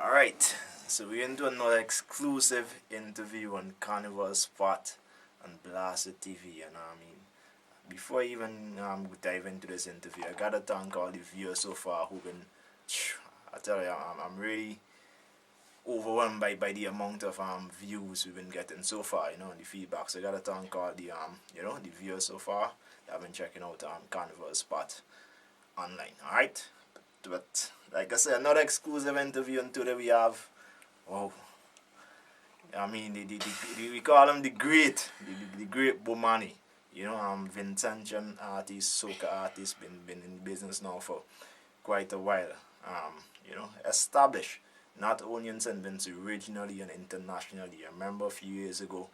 Alright, so we're into another exclusive interview on Carnival Spot on BLASTiD TV. And before I even dive into this interview, I gotta thank all the viewers so far who've been, I tell you, I'm really overwhelmed by the amount of views we've been getting so far, and the feedback. So I gotta thank all the the viewers so far that have been checking out Carnival Spot online. Alright? But like I said, another exclusive interview, and today we have, wow, we call him the great Bomani. Vincentian artist, soca artist, been in business now for quite a while. Established not only in St. Vincent regionally and internationally. I remember a few years ago,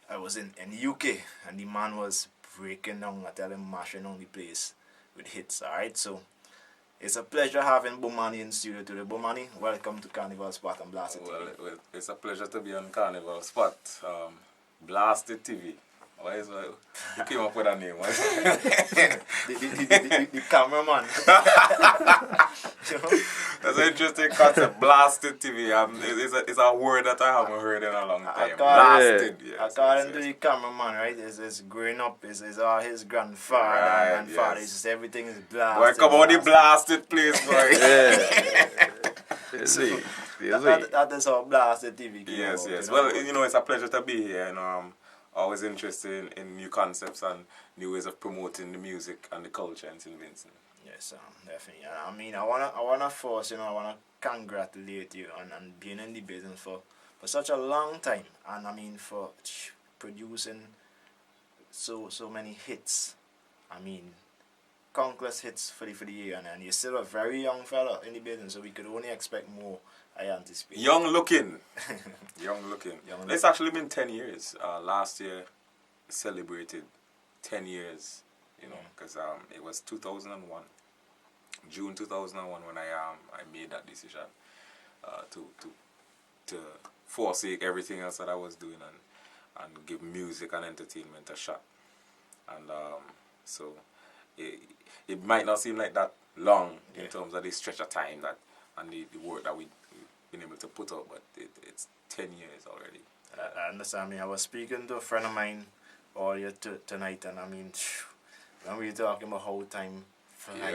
I was in UK and the man was breaking down, I tell him, mashing on the place with hits. Alright, so it's a pleasure having Bomani in studio today. Bomani, welcome to Carnival Spot and BLASTiD TV. Well, it's a pleasure to be on Carnival Spot, BLASTiD TV. Why is that? You came up with a name. the cameraman. That's an interesting concept. BLASTiD TV. It's a word that I haven't heard in a long time. BLASTiD. Yes, According to the cameraman, right? It's growing up. It's his grandfather and grandfather. Yes. It's just everything is blasted. Boy, come on, the blasted place, boy. That is how BLASTiD TV came Yes, out, yes. Well, it's a pleasure to be here, and always interested in new concepts and new ways of promoting the music and the culture in St. Vincent. Yes, definitely. I wanna first, I wanna congratulate you on being in the business for such a long time, and for producing so many hits. Countless hits for the year, and you're still a very young fella in the business, so we could only expect more. I anticipate. Young looking. It's actually been 10 years. Last year celebrated 10 years, because it was 2001, June 2001, when I made that decision to forsake everything else that I was doing and give music and entertainment a shot. And so it might not seem like that long in terms of the stretch of time and the work that we've been able to put out, but it's 10 years already. I understand. I was speaking to a friend of mine earlier tonight, and when we were talking about how time flies.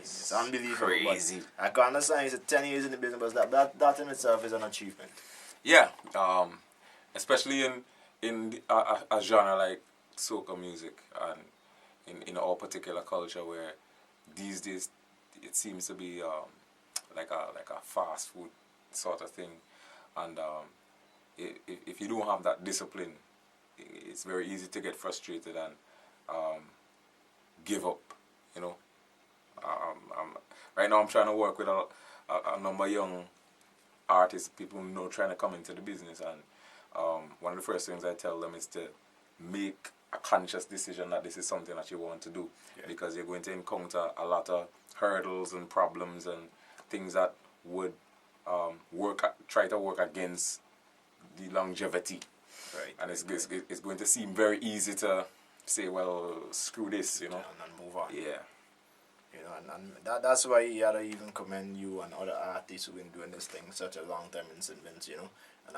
It's unbelievable. Crazy. I can understand it's 10 years in the business, but that in itself is an achievement. Yeah, especially in a genre like soca music, and in our particular culture, where these days it seems to be like a fast food sort of thing, and if you don't have that discipline, it's very easy to get frustrated and give up. Right now I'm trying to work with a number of young artists, people trying to come into the business, and one of the first things I tell them is to make a conscious decision that this is something that you want to do, because you're going to encounter a lot of hurdles and problems and things that would try to work against the longevity. Right. And it's going to seem very easy to say, well, screw this, and move on. Yeah. And that's why I gotta even commend you and other artists who've been doing this thing such a long time in St. Vincent, and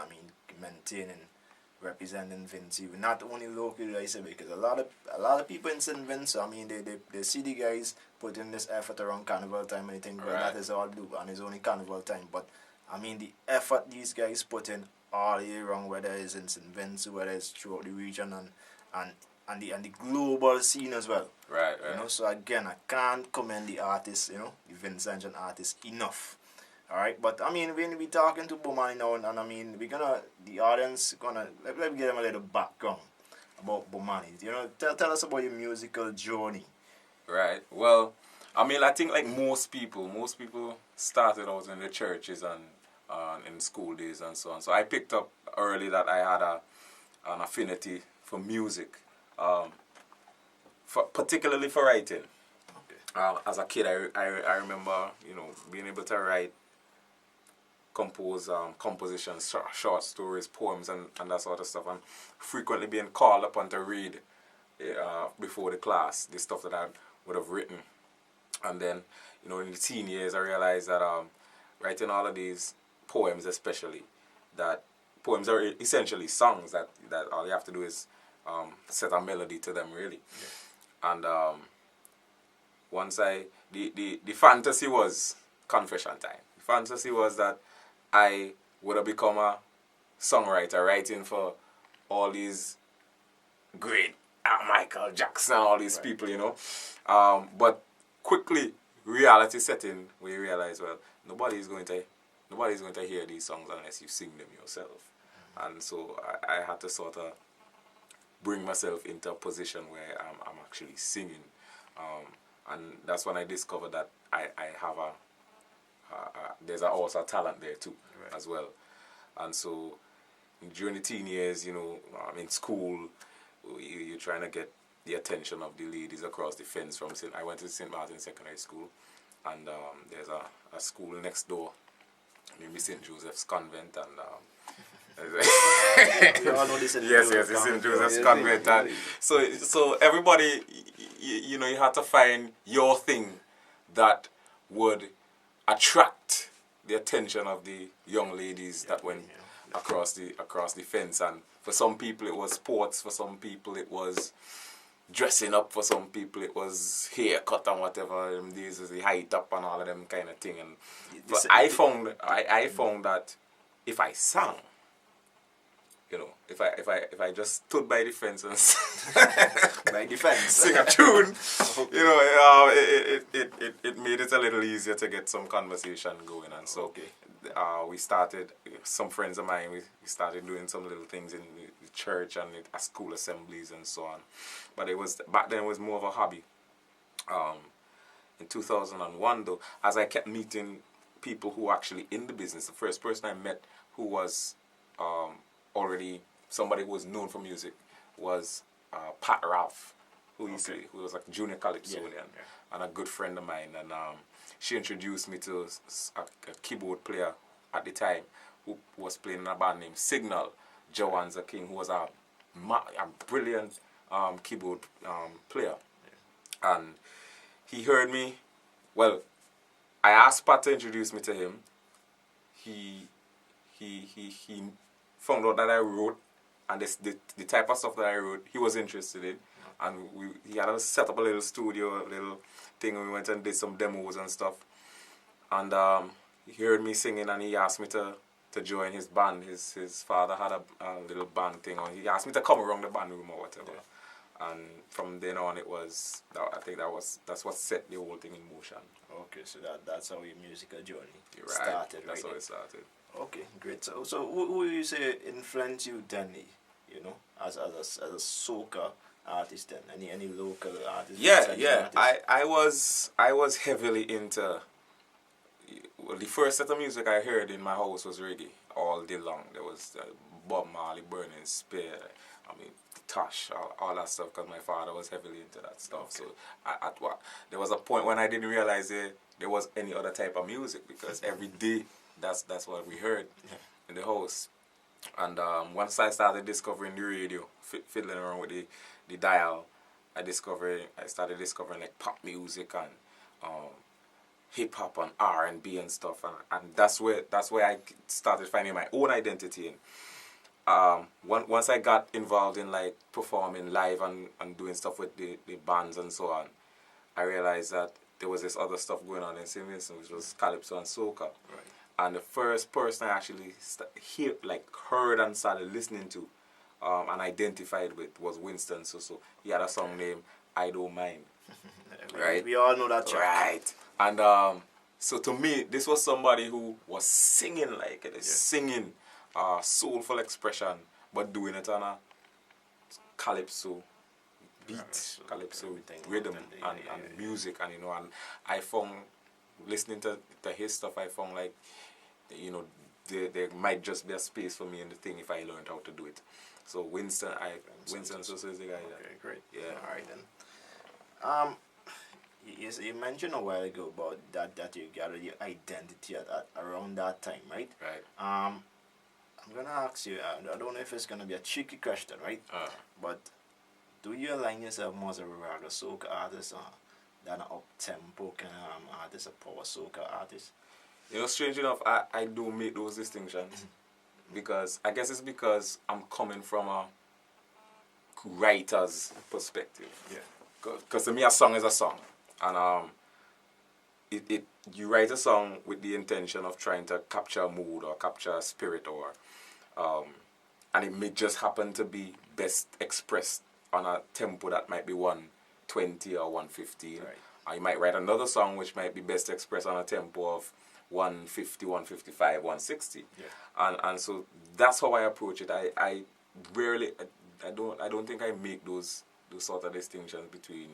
maintaining, representing Vincy, not only locally, I say, because a lot of people in St. Vincent, they see the guys put in this effort around Carnival time, and they think, well, that is all do, and it's only Carnival time. But the effort these guys put in all year round, whether it's in St. Vincent, whether it's throughout the region and the global scene as well. Right. So again, I can't commend the artists, the Vincentian artists enough. Alright, but when we talking to Bomani now, and the audience let me give them a little background about Bomani. Tell us about your musical journey. Right. Well, I think like most people started out in the churches and in school days and so on. So I picked up early that I had an affinity for music, particularly for writing. Okay. As a kid, I remember being able to write, compose compositions, short stories, poems, and that sort of stuff, and frequently being called upon to read before the class the stuff that I would have written. And then in the teen years I realized that writing all of these poems, especially that poems are essentially songs that all you have to do is set a melody to them, really. Yeah. And once the fantasy was confession time. The fantasy was that I would have become a songwriter, writing for all these great Michael Jackson, all these people, you know. But quickly, reality set in, we realize, well, nobody's going to hear these songs unless you sing them yourself. And so I had to sort of bring myself into a position where I'm actually singing. And that's when I discovered that I have there's also a talent there too, as well. And so during the teen years, you know, in school, you're trying to get the attention of the ladies across the fence from I went to St. Martin Secondary School, and there's a school next door named St. Joseph's Convent, and we all know this in yes, it's St. Joseph's Convent. And so everybody, you know, you had to find your thing that would attract the attention of the young ladies that went across the fence. And for some people it was sports, for some people it was dressing up, for some people it was haircut and whatever. These is the height up and all of them kind of thing. And but I found that if I sang, you know, if I just stood by the fence and by the fence sing a tune, you know, it made it a little easier to get some conversation going. And so we started, some friends of mine, we started doing some little things in the church and at school assemblies and so on. But back then it was more of a hobby. In 2001 though, as I kept meeting people who were actually in the business, the first person I met who was already somebody who was known for music was Pat Ralph, who was like junior calypsonian, and a good friend of mine. And she introduced me to a keyboard player at the time who was playing in a band named Signal, Joanza King, who was a brilliant keyboard player. And he heard me. Well, I asked Pat to introduce me to him. He found out that I wrote, and the type of stuff that I wrote, he was interested in. And he had us set up a little studio, a little thing, and we went and did some demos and stuff. And he heard me singing, and he asked me to join his band. His father had a little band thing, or he asked me to come around the band room or whatever. Yeah. And from then on, I think that's what set the whole thing in motion. Okay, so that's how your musical journey started. Right? That's how it started. Okay, great. So who you say influenced you then, you know, as a soca artist then? Any local artists? Yeah. Artists? I was heavily into. Well, the first set of music I heard in my house was reggae all day long. There was Bob Marley, Burning Spear, Tosh, all that stuff, because my father was heavily into that stuff. Okay. So there was a point when I didn't realize there was any other type of music, because every day that's what we heard in the house. And once I started discovering the radio, fiddling around with the dial, I started discovering like pop music and hip hop and R&B and stuff, and that's where I started finding my own identity. And once I got involved in like performing live and doing stuff with the bands and so on, I realized that there was this other stuff going on in St. Vincent, which was calypso and soca. Right. And the first person I actually heard and started listening to and identified with was Winston. So he had a song named I Don't Mind. Right? We all know that track. Right. And so to me, this was somebody who was singing like it, singing soulful expression, but doing it on a calypso beat, calypso rhythm and music. And and I found, listening to his stuff, I found like, there might just be a space for me in the thing if I learned how to do it. So Winston Soca is the guy. Okay, great. Yeah. All right then. You mentioned a while ago about that you gathered your identity at around that time, right? Right. I'm gonna ask you. I don't know if it's gonna be a tricky question, right? But do you align yourself more as a raga soca artist than an up tempo kind of artist, a power soca artist? You know, strange enough, I do make those distinctions because I guess it's because I'm coming from a writer's perspective. Yeah. Because to me, a song is a song, and you write a song with the intention of trying to capture a mood or capture a spirit, or and it may just happen to be best expressed on a tempo that might be 120 or 115. Right. Or you might write another song which might be best expressed on a tempo of 150, 155, 160. Yeah. And so that's how I approach it. I rarely, I don't think I make those sort of distinctions between,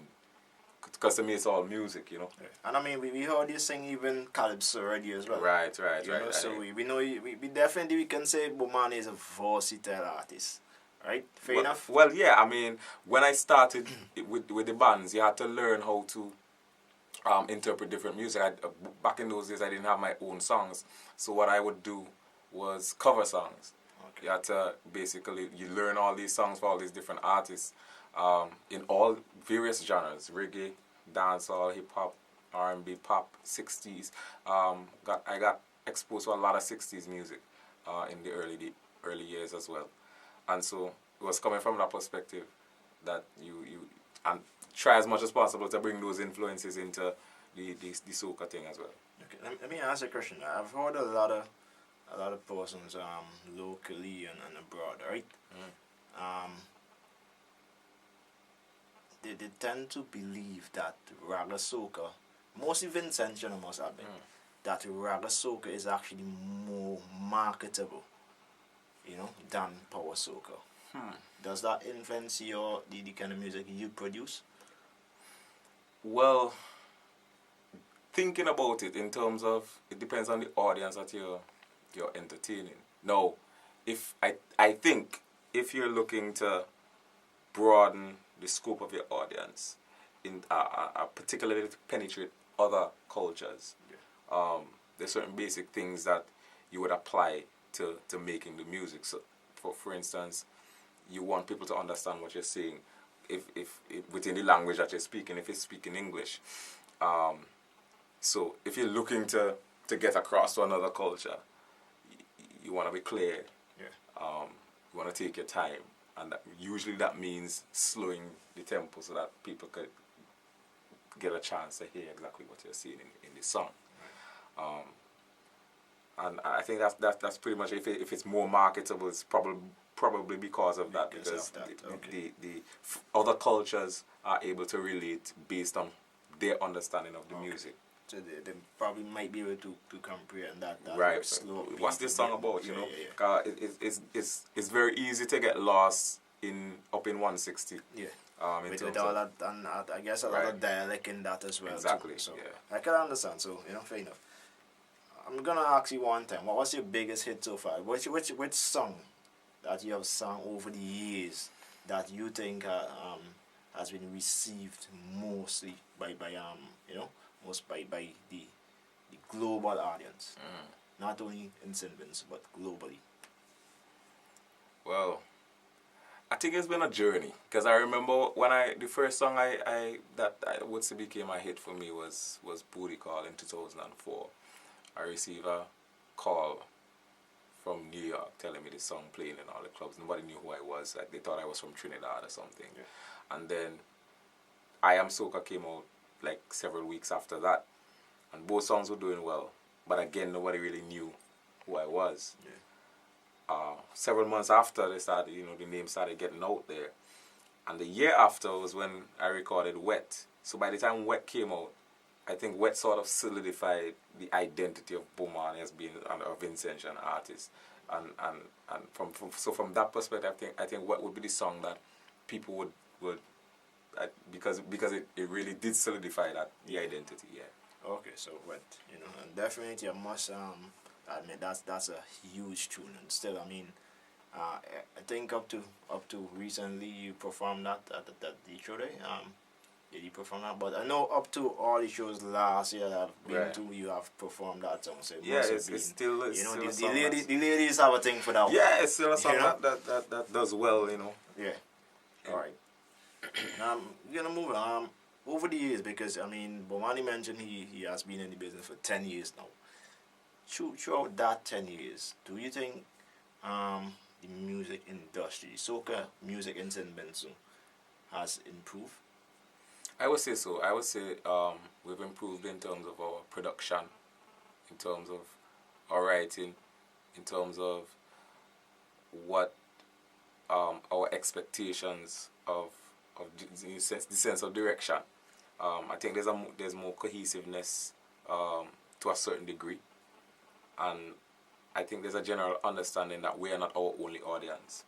because to me it's all music, you know. Yeah. And I mean, we heard you sing even Calypso already as well. Right. You know, so we know we definitely can say Bomani is a versatile artist, right? Fair enough. Well, yeah. I mean, when I started with the bands, you had to learn how to interpret different music. Back in those days, I didn't have my own songs, so what I would do was cover songs. Okay. You had to basically you learn all these songs for all these different artists in all various genres: reggae, dancehall, hip hop, R&B, pop, 60s. I got exposed to a lot of 60s music in the early years as well, and so it was coming from that perspective that you and try as much as possible to bring those influences into the soca thing as well. Okay, let me ask a question. I've heard a lot of persons locally and abroad, right? They tend to believe that raga soca, mostly Vincentian, I must admit, that raga soca is actually more marketable, you know, than power soca. Does that influence the kind of music you produce? Well, thinking about it in terms of, it depends on the audience that you're entertaining. Now, if I think if you're looking to broaden the scope of your audience, in particularly to penetrate other cultures, there's certain basic things that you would apply to making the music. So, for instance, you want people to understand what you're saying. If within the language that you're speaking, if you're speaking English, so if you're looking to get across to another culture, you want to be clear. You want to take your time, and usually that means slowing the tempo so that people could get a chance to hear exactly what you're saying in the song. And I think that's pretty much, if it's more marketable, it's probably because of that, because the other cultures are able to relate based on their understanding of the music. So they probably might be able to comprehend that right. Slow What's this song about? You know, it's very easy to get lost up in 160. Yeah. With all that, and I guess a lot of dialect in that as well. Exactly. Too. So I can understand. So fair enough. I'm gonna ask you one time. What was your biggest hit so far? Which song that you have sung over the years that you think has been received mostly by the global audience, not only in St. Vincent but globally? Well, I think it's been a journey, because I remember when the first song I would say became a hit for me was Booty Call in 2004. I received a call from New York telling me this song playing in all the clubs. Nobody knew who I was. Like, they thought I was from Trinidad or something. Yeah. And then I Am Soca came out like several weeks after that, and both songs were doing well. But again, nobody really knew who I was. Yeah. Several months after, they started, the name started getting out there. And the year after was when I recorded Wet. So by the time Wet came out, I think Wet sort of solidified the identity of Bomani as being a Vincentian artist. And from that perspective, I think Wet would be the song that people would because it really did solidify the identity. Yeah. Okay, so Wet, and definitely I must admit that's a huge tune, and still, I mean, I think up to recently you performed that at the show there. Did you perform that? But I know up to all the shows last year that I've been to, you have performed that song. So it's still the ladies have a thing for that one. Yeah, it's still a song that does well, Yeah. Alright. Now we're gonna move on. Over the years, because I mean Bomani mentioned he has been in the business for 10 years now. throughout that 10 years, do you think the music industry, soca music in St. Vincent, has improved? I would say so. I would say we've improved in terms of our production, in terms of our writing, in terms of what our expectations of the sense of direction. I think there's more cohesiveness to a certain degree, and I think there's a general understanding that we are not our only audience.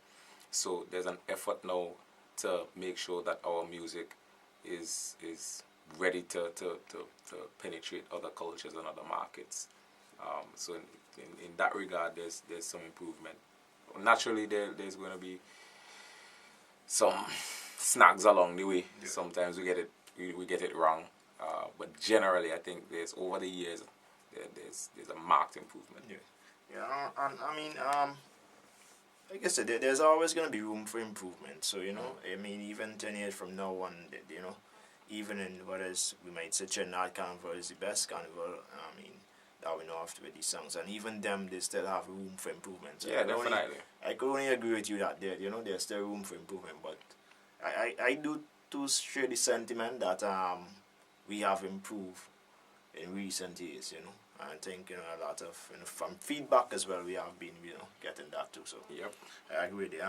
So there's an effort now to make sure that our music is ready to penetrate other cultures and other markets. So in that regard, there's some improvement. Naturally, there's going to be some snags along the way. Yeah. Sometimes we get it wrong, but generally, I think there's over the years there's a marked improvement. Yeah, and I mean, like I said, there's always going to be room for improvement. So, you know, I mean, even 10 years from now on, you know, even in what is, we might say Trinidad Carnival is the best carnival, I mean, that we know after with these songs. And even them, they still have room for improvement. So yeah, definitely. I could only agree with you that you know, there's still room for improvement. But I do share the sentiment that we have improved in recent years, you know. I think, you know, a lot of, you know, from feedback as well, we have been, you know, getting that too. So yep, I agree with you.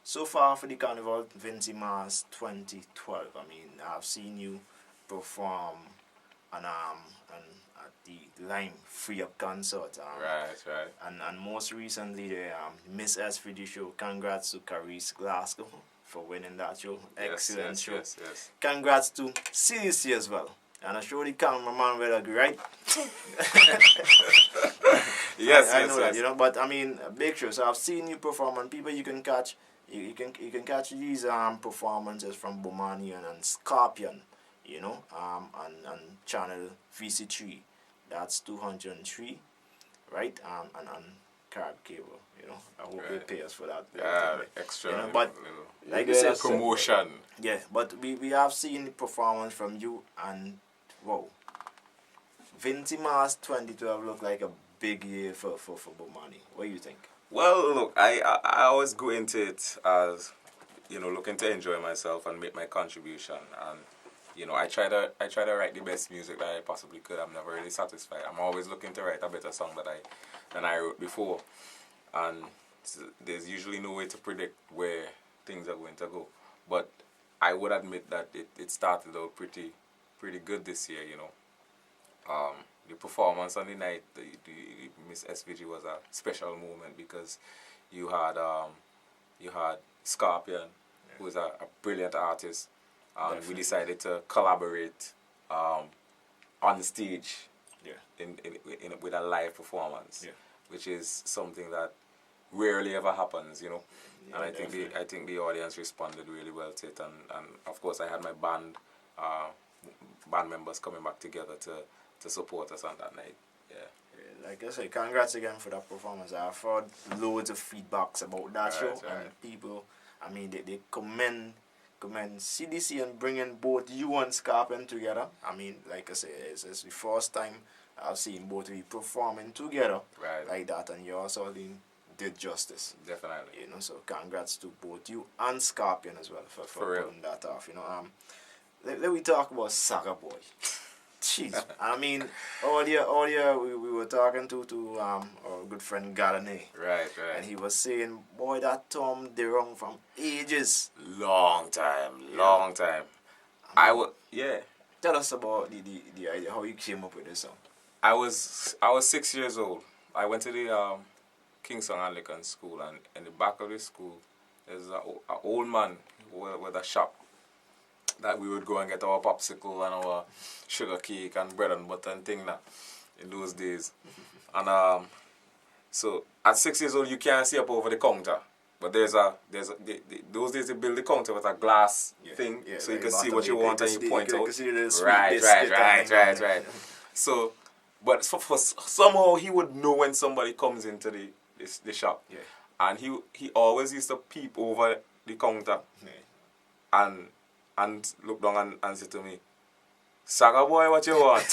So far for the Carnival Vincy Mars 2012, I mean, I've seen you perform at the Lime Free Up concert. Right. And most recently the Miss SVD show. Congrats to Carice Glasgow for winning that show. Excellent show. Yes. Congrats to CDC as well. And I'm sure the cameraman will agree, right? Yes, I know that, you know. But I mean, big show. So I've seen you perform, and people you can catch catch these performances from Bomani and Scorpion, you know, and channel VC3. That's 203, right? And Carib Cable, you know. I hope they pay us for that. Yeah, extra. You know, but like you said, promotion. Yeah, but we have seen the performance from you, and wow, Vincy Mars 2012 looked like a big year for Bomani. What do you think? Well, look, I always go into it as, you know, looking to enjoy myself and make my contribution, and you know, I try to write the best music that I possibly could. I'm never really satisfied. I'm always looking to write a better song than I wrote before, and there's usually no way to predict where things are going to go. But I would admit that it started out pretty good this year, you know. The performance on the night, the Miss SVG was a special moment because you had Scorpion, who is a brilliant artist. We decided to collaborate on stage, with a live performance, which is something that rarely ever happens, you know. And I think the audience responded really well to it, and of course I had my band members coming back together to support us on that night. Yeah. Like I say, congrats again for that performance. I've heard loads of feedbacks about that show, and people, I mean, they commend CDC and bringing both you and Scorpion together. I mean, like I say, it's the first time I've seen both of you performing together like that, and you also did justice. Definitely. You know, so congrats to both you and Scorpion as well for pulling that off. You know, let me talk about Saggaboy. Jeez, I mean, earlier we were talking to our good friend Galanay. Right. And he was saying, boy, that Tom they wrong from ages. Long time. Tell us about the idea, how you came up with this song. I was 6 years old. I went to the Kingston Anglican School, and in the back of the school there's an old man with a shop that we would go and get our popsicle and our sugar cake and bread and butter and thing that in those days. And so at 6 years old you can't see up over the counter, but those days they build the counter with a glass thing, so you can see what you want and you point out. Right. So, but for somehow he would know when somebody comes into the shop, and he always used to peep over the counter, and look down and say to me, "Saggaboy, what you want?"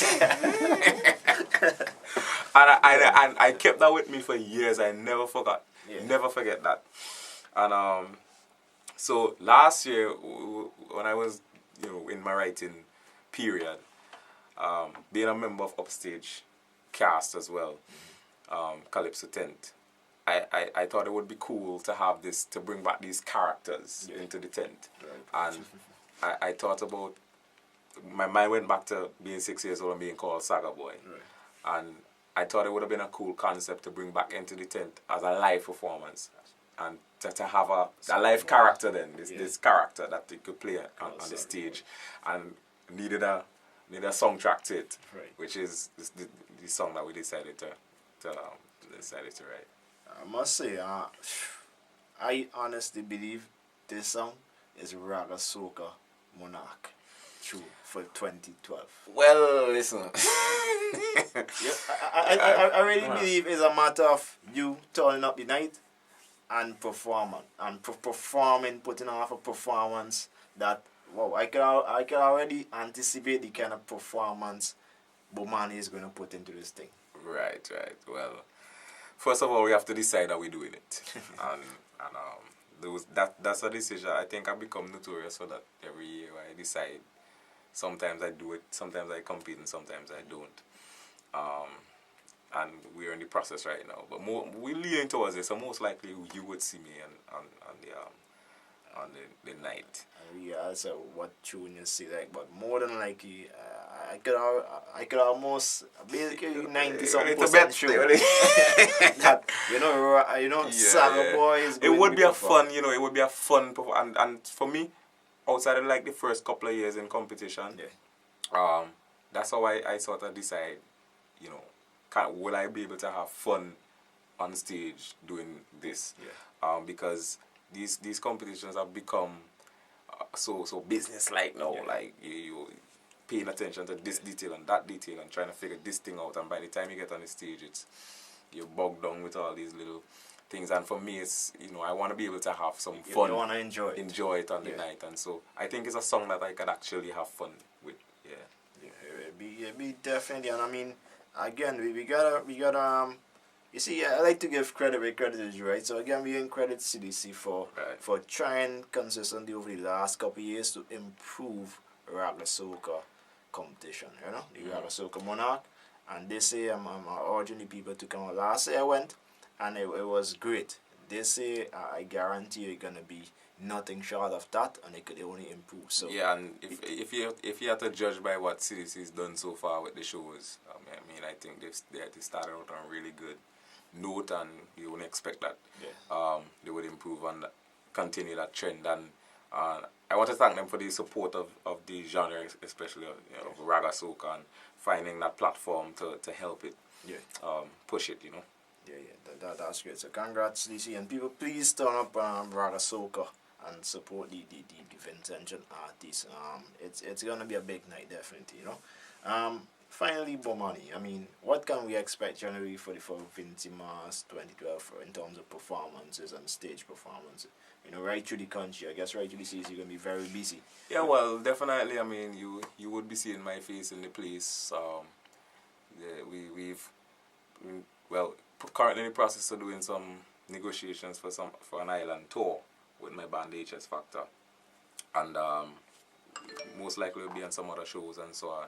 And I kept that with me for years. I never forgot. Yeah. Never forget that. And so last year, when I was, in my writing period, being a member of Upstage cast as well, Calypso Tent, I thought it would be cool to have this, to bring back these characters into the tent. Right. And I thought about, my mind went back to being 6 years old and being called Saggaboy. Right. And I thought it would have been a cool concept to bring back into the tent as a live performance. And to have a live character then, this character that they could play on the stage. And needed a song track to it, right. which is the song that we decided to write. I must say, I honestly believe this song is Raga Soca Monarch true for 2012. Well, listen. I really believe it's a matter of you turning up the night and performing and putting off a performance that, wow, I can already anticipate the kind of performance Bomani is going to put into this thing. Right. Well, first of all, we have to decide how we're doing it. That's a decision. I think I've become notorious for that every year. I decide. Sometimes I do it, sometimes I compete, and sometimes I don't. And we're in the process right now. But we're leaning towards it, so most likely you would see me on the night. Yeah, so what tune you see, like, but more than likely, I could almost basically 90% sure that Saggaboy is. It would be a fun, it would be a fun and for me, outside of like the first couple of years in competition, that's how I sort of decide, will I be able to have fun on stage doing this? Yeah. Because these competitions have become so business-like now. Yeah. Like you paying attention to this detail and that detail and trying to figure this thing out. And by the time you get on the stage, you're bogged down with all these little things. And for me, it's I want to be able to have some fun. You want to enjoy it on the night. And so I think it's a song that I could actually have fun with. It'd be definitely. And I mean, again, we gotta you see, I like to give credit where credit is due, right? So again, we give credit to CDC for trying consistently over the last couple of years to improve Raga Soca competition, the Raga Soca Monarch. And this year, I'm urging the people to come out. Last year I went, and it was great. This year, I guarantee you it's gonna be nothing short of that, and it could only improve. So and if you have to judge by what CDC's done so far with the shows, I think they started out on a really good note, and you wouldn't expect that they would improve and continue that trend. And I want to thank them for the support of the genre, especially of Raga Soca, and finding that platform to help it push it. That's great. So congrats, DC, and people, please turn up Raga Soca and support the Vincentian artists. It's gonna be a big night, definitely. Finally, Bomani. I mean, what can we expect generally for Vincy Mars 2012 in terms of performances and stage performances? Right through the country. I guess right through the season you're gonna be very busy. Yeah, well, definitely. I mean, you would be seeing my face in the place. We've currently in the process of doing some negotiations for an island tour with my band HS Factor, and most likely we'll be on some other shows and so on.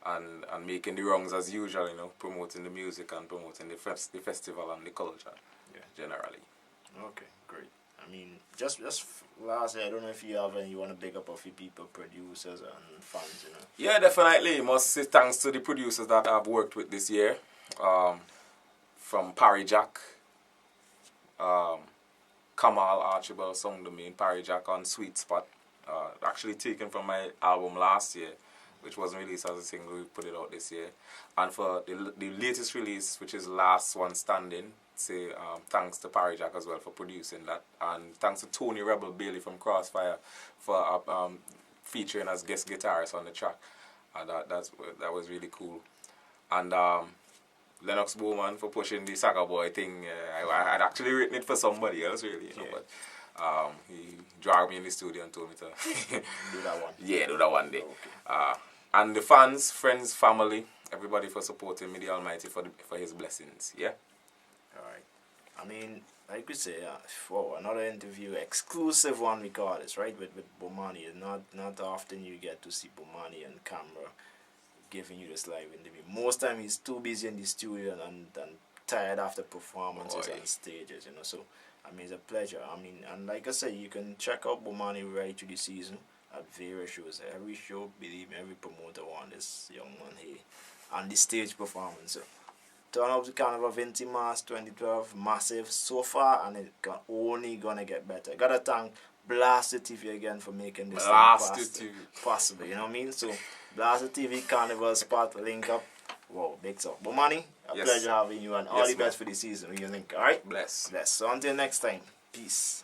And making the rounds as usual, promoting the music and promoting the festival and the culture, generally. Okay, great. I mean, just lastly, I don't know if you have any you want to big up a few people, producers and fans, Yeah, definitely. Must say thanks to the producers that I've worked with this year, from Parry Jack, Kamal Archibald sung to me in Parry Jack on Sweet Spot, actually taken from my album last year, which wasn't released as a single. We put it out this year. And for the latest release, which is Last One Standing, say thanks to Parry Jack as well for producing that, and thanks to Tony Rebel Bailey from Crossfire for featuring as guest guitarist on the track. That was really cool. And Lennox Bowman for pushing the Saggaboy thing. I had actually written it for somebody else, really, but he dragged me in the studio and told me to do that one. Yeah, do that one day. Okay. And the fans, friends, family, everybody for supporting me, the Almighty, for his blessings. Yeah? Alright. I mean, like we say, for another interview, exclusive one we call this, right? With Bomani. Not often you get to see Bomani on camera giving you this live interview. Most time he's too busy in the studio and tired after performances on stages, you know. So I mean, it's a pleasure. I mean, and like I said, you can check out Bomani right through the season at various shows. Every show, believe me, every promoter wants this young man here and the stage performance. So turn up to Carnival Vincy Mass 2012, massive so far, and it's only gonna get better. Gotta thank BLASTiD TV again for making this possible. You know what I mean? So BLASTiD TV, Carnival Spot, link up. Wow, big stuff. Bomani, a pleasure having you, and all the best for the season. What do you think? Alright? Bless. So until next time, peace.